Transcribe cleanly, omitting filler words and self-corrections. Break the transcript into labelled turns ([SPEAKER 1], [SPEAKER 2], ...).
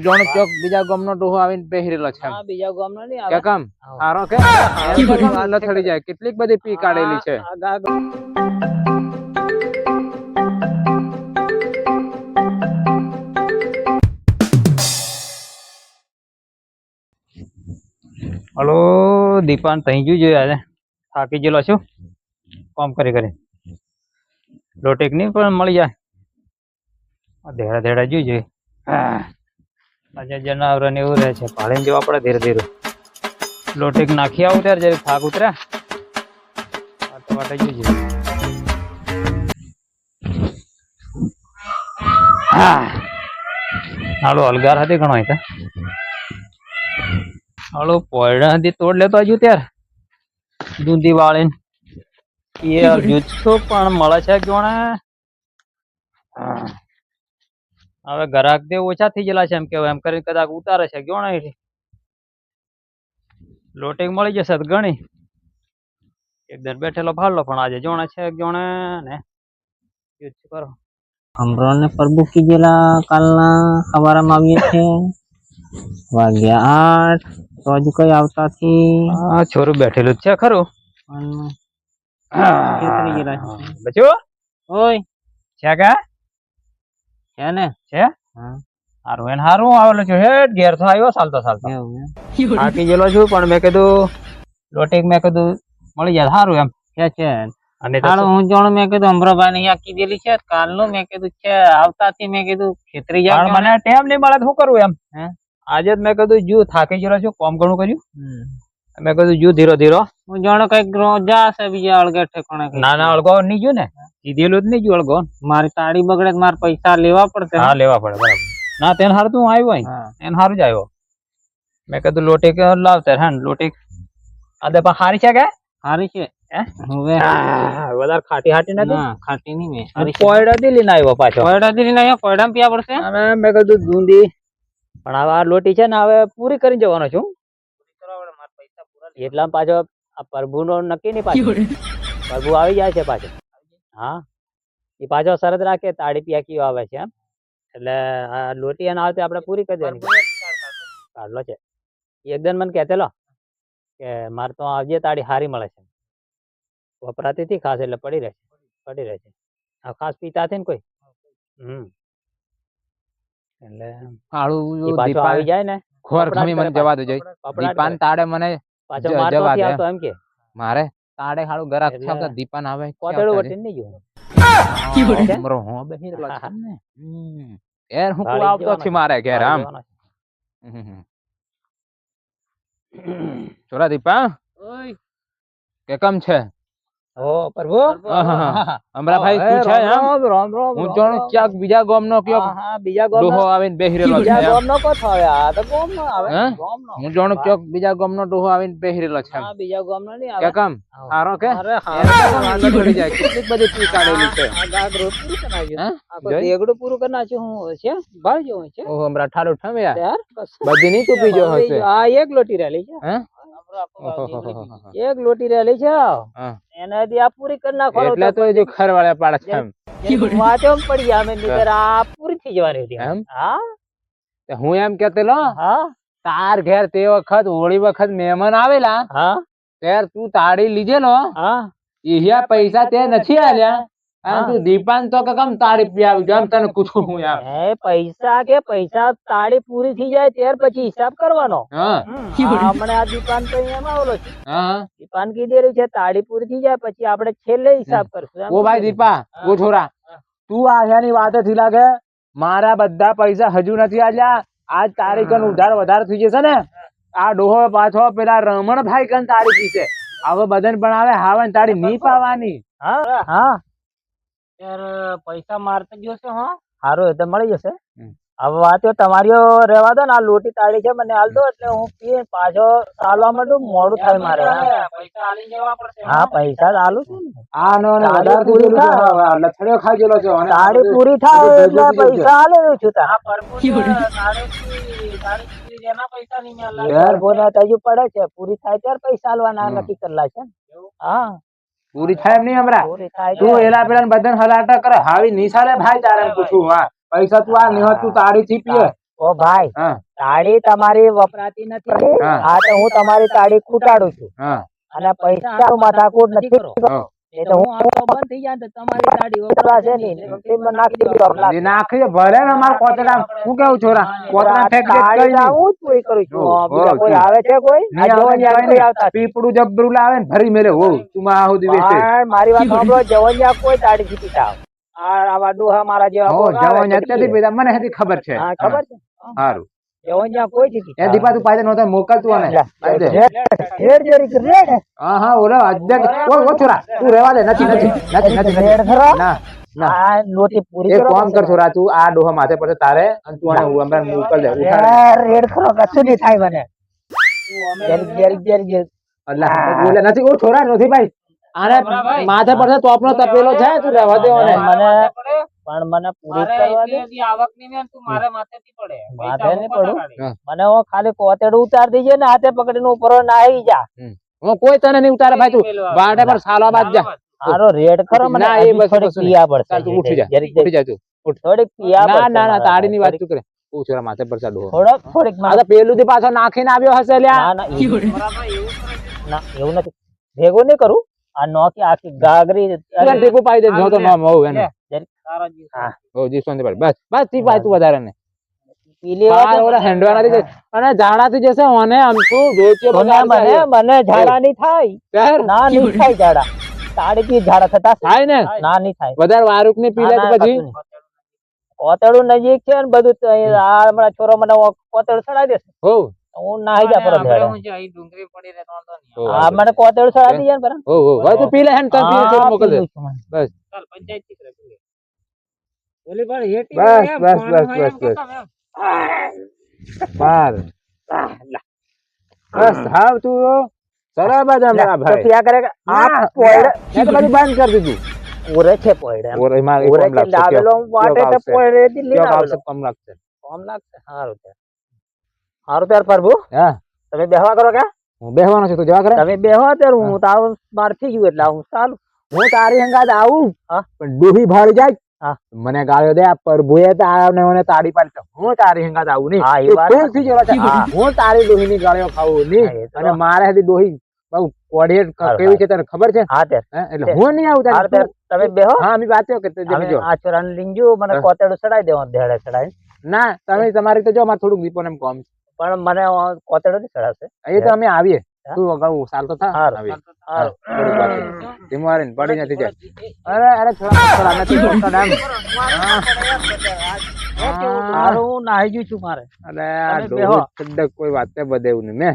[SPEAKER 1] જોણ ચોક બીજા ગામનો ડોહો આવીને પહેરેલો છે
[SPEAKER 2] હા બીજા ગામનો નહીં
[SPEAKER 1] કે
[SPEAKER 2] આવે
[SPEAKER 1] કામ હારો કે લથડી જાય કેટલીક બધી પી કાઢેલી છે હલો દીપાન તઈ જ જોયા થાકી ગયેલો છું કામ કરી કરી લોટેક નહીં પણ મળી જાય ધેડા ધેડા જોઈએ આજે જનાવર ને એવું રહે છે પાડીને જવા પડે ધીરે ધીરે લોટેક નાખી આવું ત્યારે જયારે થાક ઉતર્યા વાટે વાટે જોઈએ હાલો હલગાર હતી ઘણો હતા હાલો પોયડા હતી તોડ લેતો હજુ ત્યારે દૂધી વાળીને એ જુચ્છો પણ મળે છે જોણે હવે ગ્રાહક તે ઓછા થઈ ગયેલા છે એમ કેવાય એમ કરીને કદાચ ઉતારે છે ગણો લોટિંગ મળી જશે તો ગણી એકદમ બેઠેલો ભાડલો પણ આજે જોણે છે જોણે ને કરો
[SPEAKER 2] અમરોને પરબુ કીધેલા કાલના સવારમાં આવીએ છે વાગ્યા 8 તો હજુ કઈ આવતા થી
[SPEAKER 1] છોરું બેઠેલું જ છે ખરું બચ્યો
[SPEAKER 2] ઓય
[SPEAKER 1] છે કે
[SPEAKER 2] છે ને
[SPEAKER 1] છે હારું એને હારું આવેલું છું હેડ ઘેર તો આવ્યો ચાલતો ચાલતો થાકી ગયેલો છું પણ મેં કીધું લોટિક મેં કીધું મળી જાય સારું એમ
[SPEAKER 2] છે
[SPEAKER 1] અને
[SPEAKER 2] હું જાણું મેં કીધું અમરાભાઈ ને અહીંયા કીધેલી છે કાલનું મેં કીધું છે આવતાથી મેં કીધું ખેતરી જાવ
[SPEAKER 1] મને ટાઈમ નહીં મળે શું કરવું એમ આજે જ મેં કીધું જુ થાકી ગયેલો છું કામ ઘણું કર્યું મેં કીધું જુ ધીરો ધીરો
[SPEAKER 2] હું જાણો કઈક જાશે બીજા અળગે ઠેકાણે
[SPEAKER 1] ના ના અળગો નહીં ગયું ને કીધેલું જ નહીં ગયું અળગો
[SPEAKER 2] મારી તાળી બગડે મારે પૈસા લેવા પડશે
[SPEAKER 1] હા લેવા પડે બરાબર ના તેને હારું તું આવ્યો એને હારું જ આવ્યો મેં કીધું લોટિક લાવતા હા લોટિક આ દે પણ હારી છે કે
[SPEAKER 2] હારી છે
[SPEAKER 1] વધારે ખાટી હાટી નથી
[SPEAKER 2] ખાટી નહીં
[SPEAKER 1] કોયડા થી લઈને આવ્યો પાછો
[SPEAKER 2] કોયડા થી લઈને આવ્યો કોયડા પીવા પડશે
[SPEAKER 1] અને મેં કીધું દૂધી પણ હવે આ લોટી છે ને હવે પૂરી કરીને જવાનો છું એટલા પાછો આ પ્રભુ નો નક્કી નહીં પાછો પ્રભુ આવી જાય છે પાછો હા એ પાછો શરત રાખે તાળી પિયાકી આવે છે એમ એટલે આ લોટી એને આવે આપણે પૂરી કરી દેવાની કાઢલો છે એકદમ મને કહેતેલો કે મારે તો આવજે તાળી હારી મળે છે વપરાતી હતી ખાસ એટલે પડી રહે છે આ ખાસ પીતા હતી ને કોઈ એટલે પાછો આવી જાય ને ખોર ખમી મને જવા દો દીપાન તાડે મને પાછો જવા દે એમ કે મારે તાડે હાડું ગરાક છે કે દીપાન આવે કોતેડું વટીને નહીં જો મરો હો બેહી રહેલો છે ને યાર હું કો આવતો છે મારે ઘેર આમ ચોરા દીપા ઓય કે કમ છે ઓ પ્રભુ અમરા ભાઈ તું છે રામ રામ હું જોણ ક્યાંક બીજા ગામનો કયો બીજા ગામનો ડોહો આવીને બેહી રહેલો છે બીજા ગામનો કો થાય આ તો ગામનો આવે ગામનો હું જોણ ક્યાંક બીજા ગામનો ડોહો આવીને બેહી રહેલો છે હા બીજા ગામનો નહીં આવે કે કામ હારો કે અરે હારો પડી જાય કેટલી બધી પી કાઢેલી છે આ ગાગ રોટ પૂરું કરી નાખ્યું આ દેગડું પૂરું કરી નાખ્યું હું છે ભાળ જેવું છે ઓ અમરા ઠાડો ઠમે યાર બધી નહીં તું પીજો હશે આ એક લોટી રેલી છે હે એક લોટી રેલી છે એનાથી આ પૂરી કરી નાખો એટલે તો જો ખરવાળે પાડે છે એમ વાચો પડી ગયા મે નીકર આ પૂરી થઈ જવાની હતી એમ હા હું એમ કહેતેલો હા તાર ઘેર તે વખત હોળી વખત મહેમાન આવેલા હા ત્યારે તું તાળી લીધેલો હા ઈયા પૈસા તે નથી આલ્યા અને તું દીપાન તો કમ તાળી પીવી એમ તને પૂછું હું યાર હે પૈસા તાળી પૂરી થઈ જાય ત્યાર પછી હિસાબ કરવાનો હા હમણે આ દીપાન તો અહીંયા આવેલો છે હા દીપાન કીધેલું છે તાળી પૂરી થઈ જાય પછી આપણે છેલ્લે હિસાબ કરશું ઓ ભાઈ દીપા ઓ છોરા તું આયાની વાત થી લાગે મારા બધા પૈસા હજુ નથી આલ્યા આજ તારીખ નો ઉધાર વધારે થઈ જશે ને આ ડોહો પાછો પેલા રમણભાઈ કન તાળી પીશે હવે બદન પણ આવે હાવન તાળી નહીં પાવાની હા હા યાર પૈસા મારતા જોશે હા સારું એ તો મળી જશે હવે વાત તમારી રહેવા દો ને આ લોટી તાળી છે મને હાલ દો એટલે હું પી પાછો ચાલવા માંડું મોડું થાય મારે પૈસા આલી જવા પડશે હા પૈસા આલું છું ને આ નો વધારે પૂરી થાય લથડ્યો ખાઈ ગયેલો છે તાળી પૂરી થાય એટલે પૈસા આલે છું તા પૈસા નહીં મળે યાર બોને તજુ પડે છે પૂરી થાય ત્યારે પૈસા આલવાના નક્કી કરેલા છે હા પૂરી થાય એમ નહીં હમણાં તું એલા પેલા બદન હલાટા કરે હાવી નિશાળે ભાઈ તારે પૂછું હા પૈસા તું આ નિહત તું તાળી થી પીએ
[SPEAKER 3] ઓ ભાઈ
[SPEAKER 1] હા
[SPEAKER 3] તાળી તમારી વપરાતી નથી
[SPEAKER 1] હા.
[SPEAKER 3] હા તો હું તમારી તાળી ખૂટાડું છું
[SPEAKER 1] હા
[SPEAKER 3] અને પૈસા માથાકૂટ નથી
[SPEAKER 1] હા.
[SPEAKER 3] એ તો હું બંધ થઈ જાય તો તમારી તાળી છે નહીં નાખી દીધું
[SPEAKER 1] નાખી ભલે ને અમાર કોતરા હું કેવું છોરા કોતરા ફેંક દે કઈ નહીં.
[SPEAKER 3] હું જ કોઈ કરું છું
[SPEAKER 1] હો,
[SPEAKER 3] બીજા કોઈ
[SPEAKER 1] તું.
[SPEAKER 3] આવે છે કોઈ
[SPEAKER 1] નહીં
[SPEAKER 3] આ
[SPEAKER 1] આવતા
[SPEAKER 3] જવનિયા
[SPEAKER 1] કઈ
[SPEAKER 3] કોઈ
[SPEAKER 1] નહીં.
[SPEAKER 3] આવતા નથી.
[SPEAKER 1] પીપળું જબરું લાવે ને ભરી મેલે હો તું માં આવું દિવસે
[SPEAKER 3] પણ મારી વાત સાંભળો જવનિયા કોઈ તાળી જીતી થાવ આવા ડોહા મારા જેવા
[SPEAKER 1] હો
[SPEAKER 3] કોક આવે
[SPEAKER 1] જવાન
[SPEAKER 3] છે.
[SPEAKER 1] અત્યારથી પીધા મને હજી ખબર છે
[SPEAKER 3] હા ખબર છે
[SPEAKER 1] સારું
[SPEAKER 3] જવનિયા કોઈ જીતી
[SPEAKER 1] એ દીપા તું પાછે નહોતા મોકલતું આને પાછે.
[SPEAKER 3] રેડ જરીક રેડ
[SPEAKER 1] હા હા ઓલો અધ્યક્ષ ઓ છોરા તું રહેવા દે નથી નથી નથી નથી
[SPEAKER 3] રેડ ખરો
[SPEAKER 1] ના ના
[SPEAKER 3] આ લોટી પૂરી
[SPEAKER 1] એક
[SPEAKER 3] કરો
[SPEAKER 1] કામ કર છોરા તું આ ડોહા માથે પડશે તારે અને તું આને હમણાં મોકલ દે ઉઠાડ
[SPEAKER 3] રેડ ખરો કશું નહીં થાય મને જરીક જરીક
[SPEAKER 1] અલ્લાહ બોલે નથી ઓ છોરા નથી ભાઈ આને માથે પડશે તો આપણો તપેલો છે તું રહેવા દે ઓને
[SPEAKER 3] મને પણ મને પૂરી કરવા દે
[SPEAKER 2] આવક ની તું મારે માથેથી પડે
[SPEAKER 3] માથે નહીં પડું
[SPEAKER 1] હા.
[SPEAKER 3] મને હું ખાલી કોતેડું ઉતાર દીજે ને હાથે પકડીને ઉપર નાહી જા
[SPEAKER 1] હું કોઈ તને નહીં ઉતારે ભાઈ તું વાડે પર સાલા બાદ જા
[SPEAKER 3] મારો રેડ ખરો મને
[SPEAKER 1] ના, એ
[SPEAKER 3] હજી
[SPEAKER 1] બસ
[SPEAKER 3] થોડીક
[SPEAKER 1] કશું નહીં.
[SPEAKER 3] પીયા પડશે
[SPEAKER 1] ચાલ તું ઉઠી જા
[SPEAKER 3] જરીક
[SPEAKER 1] ઉઠી જા તું
[SPEAKER 3] થોડીક પીયા
[SPEAKER 1] ના
[SPEAKER 3] પડશે
[SPEAKER 1] ના ના
[SPEAKER 3] મારે.
[SPEAKER 1] તાડી ની વાત તું કરે તું છોરા માથે પડશે ડોહો
[SPEAKER 3] થોડીક
[SPEAKER 1] આ તો પેલું થી પાછો નાખીને આવ્યો હશે લ્યા
[SPEAKER 3] ના ના ના એવું નથી ભેગું નહીં કરું આ નોકી આખી ગાગરી
[SPEAKER 1] તું ટીપુ પાઈ દે જો તો નામ હોવ એને
[SPEAKER 3] હા
[SPEAKER 1] ઓ જી સોંદે બસ બસ તી પાઈ તું વધારે ને
[SPEAKER 3] પી લેવા
[SPEAKER 1] બાર
[SPEAKER 3] દે.
[SPEAKER 1] ઓલા હેન્ડવા નથી જઈ. અને ઝાડાથી જશે મને આમ તું વેચે
[SPEAKER 3] મને ઝાડા નહીં થાય ના નહીં થાય ઝાડા તાળી થી ઝાડા થતા હશે?
[SPEAKER 1] થાય ને
[SPEAKER 3] ના નહીં થાય
[SPEAKER 1] વધારે વારુક ની પી લે તો પછી
[SPEAKER 3] કોતેડું નજીક છે ને બધું તો અહીં આ હમણાં છોરો મને કોતેડું ચડાવી દેશે
[SPEAKER 1] હો
[SPEAKER 3] હું નાહી જા પરત હેડે.
[SPEAKER 2] ડુંગળી પડી રહે તો વાંધો નહીં.
[SPEAKER 1] હો
[SPEAKER 3] આ મને કોતેડું ચડાવી દીજે ને પરત.
[SPEAKER 1] હો હો હવે તું પી લે હેન તને પી લે
[SPEAKER 3] હા,
[SPEAKER 1] મોકલ દે
[SPEAKER 3] પી લઉં છું મને.
[SPEAKER 1] બસ
[SPEAKER 2] ચાલ પંચાયત થી કરે પી લે. ઓલી પણ હેટી
[SPEAKER 1] બસ,
[SPEAKER 2] એમ,
[SPEAKER 1] બસ,
[SPEAKER 2] પાણી
[SPEAKER 1] બસ,
[SPEAKER 2] હોય એમ
[SPEAKER 1] બસ, બસ.
[SPEAKER 2] કાકા એમ.
[SPEAKER 1] બાર બસ હાવ તું બરાબર છે મારા
[SPEAKER 3] તો
[SPEAKER 1] ભાઈ
[SPEAKER 3] ત્યાં કરે કે આ
[SPEAKER 1] ના,
[SPEAKER 3] પોયડે
[SPEAKER 1] મેં તો બધું બંધ કરી દીધું
[SPEAKER 3] ઓરે છે પોયડે એમ.
[SPEAKER 1] ઓરે મારે
[SPEAKER 3] ઓરે
[SPEAKER 1] કમ
[SPEAKER 3] છે
[SPEAKER 1] લાગશે
[SPEAKER 3] લાવેલો હું વાટે તો
[SPEAKER 1] આવશે.
[SPEAKER 3] પોયડે થી લઈને
[SPEAKER 1] કેવું
[SPEAKER 3] આવેલો.
[SPEAKER 1] આવશે કમ લાગશે
[SPEAKER 3] કોમ લાગશે સારું છે સારું ત્યાર પ્રભુ
[SPEAKER 1] હા
[SPEAKER 3] તમે બેહવા કરો કે
[SPEAKER 1] હું બેહવાનો છું તું જવા કરે
[SPEAKER 3] તમે બેહો ત્યારે હું તારું માર થઈ ગયું એટલે હું ચાલુ
[SPEAKER 1] હું તારી હંગાત આવું
[SPEAKER 3] હા.
[SPEAKER 1] પણ ડૂહી ભાળી જાય
[SPEAKER 3] હા.
[SPEAKER 1] મને ગાળ્યો દે આ પ્રભુએ તારને મને તાળી પાડી છે. હું તારી હંગાત આવું નહીં
[SPEAKER 3] હા, એ
[SPEAKER 1] તું
[SPEAKER 3] વાત
[SPEAKER 1] ફૂલ થઈ ગયો છે.
[SPEAKER 3] હા.
[SPEAKER 1] હું તારી ડોહી ની ગાળ્યો ખાવું નહીં
[SPEAKER 3] હા, એ તો
[SPEAKER 1] અને મારે હજી ડોહી બહુ કોડિયેટ
[SPEAKER 3] સારું,
[SPEAKER 1] કેવી છે તને ખબર છે
[SPEAKER 3] હા ત્યારે
[SPEAKER 1] હે? એટલે હું નહીં આવું
[SPEAKER 3] સારું
[SPEAKER 1] તારી
[SPEAKER 3] ત્યારે તમે બેહો
[SPEAKER 1] હા અમે વાતો કરते
[SPEAKER 3] હવે
[SPEAKER 1] જો
[SPEAKER 3] આ છોરાને લઈને જો મને
[SPEAKER 1] હા.
[SPEAKER 3] કોતેડું ચડાવી દેવાનું ધેડે ચડાવી
[SPEAKER 1] ના તમે તમારી તો જો મારે થોડુંક દીપોને એમ કોમ
[SPEAKER 3] પણ મને કોતેડું નહીં ચડાવશે
[SPEAKER 1] એ તો અમે આવીએ
[SPEAKER 3] હા.
[SPEAKER 1] તું અગાઉ સાલ તો થા
[SPEAKER 3] સારું.
[SPEAKER 1] આવીએ
[SPEAKER 3] સારું.
[SPEAKER 1] થોડુંક બાકી. ધીમું હારીને પડી નથી જાય અરે અરે થોડા નથી પકડ આમ. હા.
[SPEAKER 3] સારું હું નાહી ગયું છું મારે
[SPEAKER 1] અરે આ
[SPEAKER 3] તમે બેહો.
[SPEAKER 1] ડોહું ઠંડક કોઈ વાતે બધે એવું નહીં મેં